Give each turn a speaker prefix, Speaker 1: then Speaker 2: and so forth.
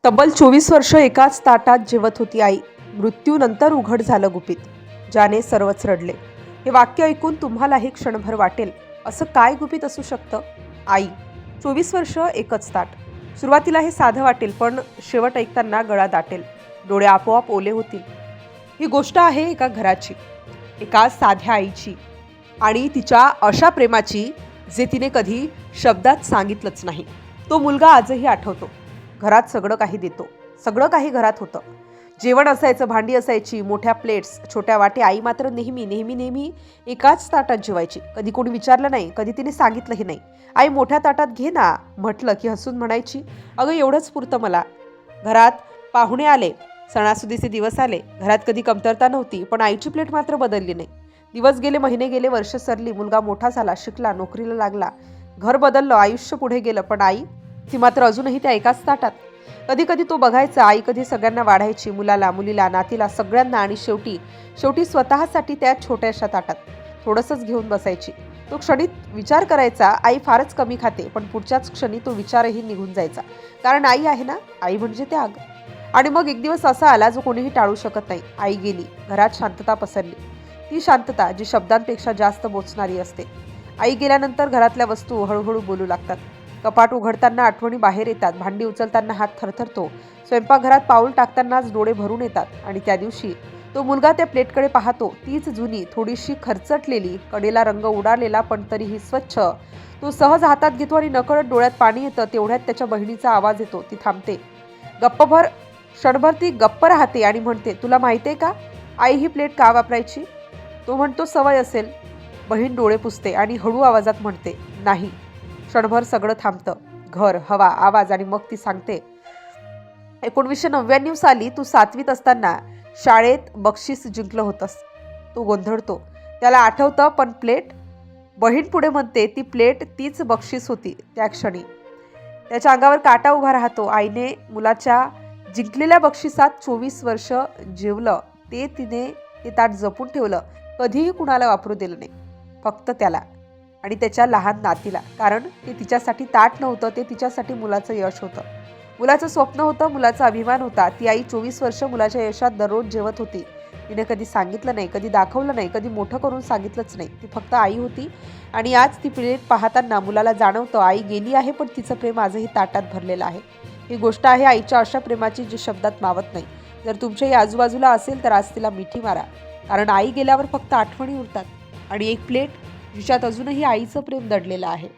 Speaker 1: तब्बल 24 वर्ष एकाच ताटात जेवत होती आई. मृत्यूनंतर उघड झालं गुपित. ज्याने सर्वच रडले. हे वाक्य ऐकून तुम्हालाही क्षणभर वाटेल, असं काय गुपित असू शकतं? आई. 24 वर्ष एकच ताट. सुरुवातीला हे साधं वाटेल, पण शेवट ऐकताना गळा दाटेल. डोळे आपोआप ओले होतील. ही गोष्ट आहे एका घराची, एका साध्या आईची आणि तिच्या अशा प्रेमाची, जे तिने कधी शब्दात सांगितलंच नाही. तो मुलगा आजही आठवतो. घरात सगळं काही देतो. सगळं काही घरात होतं. जेवण असायचं, भांडी असायची, मोठ्या प्लेट्स, छोट्या वाटे. आई मात्र नेहमी नेहमी नेहमी एकाच ताटात जेवायची. कधी कोणी विचारलं नाही, कधी तिने सांगितलंही नाही. आई मोठ्या ताटात घे ना म्हटलं की हसून म्हणायची, अगं एवढंच पुरतं मला. घरात पाहुणे आले, सणासुदीचे दिवस आले. घरात कधी कमतरता नव्हती, पण आईची प्लेट मात्र बदलली नाही. दिवस गेले, महिने गेले, वर्ष सरली. मुलगा मोठा झाला, शिकला, नोकरीला लागला. घर बदललं, आयुष्य पुढे गेलं, पण आई, ती मात्र अजूनही त्या एकाच ताटात. कधी कधी तो बघायचा, आई कधी सगळ्यांना वाढायची, मुलाला, मुलीला, नातीला, सगळ्यांना, आणि शेवटी स्वतःसाठी त्या छोट्याशा ताटात थोडंसंच घेऊन बसायची. तो क्षणित विचार करायचा, आई फारच कमी खाते, पण पुढच्याच क्षणी तो विचारही निघून जायचा. कारण आई आहे ना, आई म्हणजे त्याग. आणि मग एक दिवस असा आला जो कोणीही टाळू शकत नाही. आई गेली, घरात शांतता पसरली. ती शांतता जी शब्दांपेक्षा जास्त बोचणारी असते. आई गेल्यानंतर घरातल्या वस्तू हळूहळू बोलू लागतात. कपाट उघडताना आठवणी बाहेर येतात. भांडी उचलताना हात थरथरतो. स्वयंपाकघरात पाऊल टाकतानाच डोळे भरून येतात. आणि त्या दिवशी तो मुलगा त्या प्लेटकडे पाहतो. तीच जुनी, थोडीशी खरचटलेली, कडेला रंग उडालेला, पण तरीही स्वच्छ. तो सहज हातात घेतो आणि नकळत डोळ्यात पाणी येतं. तेवढ्यात त्याच्या बहिणीचा आवाज येतो. ती थांबते. क्षणभर ती गप्प राहते आणि म्हणते, तुला माहितीये का आई ही प्लेट का वापरायची? तो म्हणतो, सवय असेल. बहीण डोळे पुसते आणि हळू आवाजात म्हणते, नाही. क्षणभर सगळं थांबतं. घर, हवा, आवाज. आणि मग ती सांगते, 1999 साली तू 7वीत असताना शाळेत बक्षीस जिंकलं होतंस. तो गोंधळतो. त्याला आठवतं, पण प्लेट? बहीण पुढे म्हणते, ती प्लेट तीच बक्षीस होती. त्या क्षणी त्याच्या अंगावर काटा उभा राहतो. आईने मुलाच्या जिंकलेल्या बक्षिसात 24 वर्ष जेवलं. तिने ते ताट जपून ठेवलं. कधीही कुणाला वापरू दिलं नाही. फक्त त्याला आणि त्याच्या लहान नातीला. कारण ते तिच्यासाठी ताट नव्हतं, ते तिच्यासाठी मुलाचं यश होतं. मुलाचं स्वप्न होतं, मुलाचा अभिमान होता. ती आई 24 वर्ष मुलाच्या यशात दररोज जेवत होती. तिने कधी सांगितलं नाही, कधी दाखवलं नाही, कधी मोठं करून सांगितलंच नाही. ती फक्त आई होती. आणि आज ती प्लेट पाहताना मुलाला जाणवतं, आई गेली आहे, पण तिचं प्रेम आजही ताटात भरलेलं आहे. ही गोष्ट आहे आईच्या अशा प्रेमाची, जी शब्दात मावत नाही. जर तुमच्याही आजूबाजूला असेल तर आज तिला मिठी मारा. कारण आई गेल्यावर फक्त आठवणी उरतात आणि एक प्लेट जिच्यात अजूनही आईचं प्रेम दडलेलं आहे.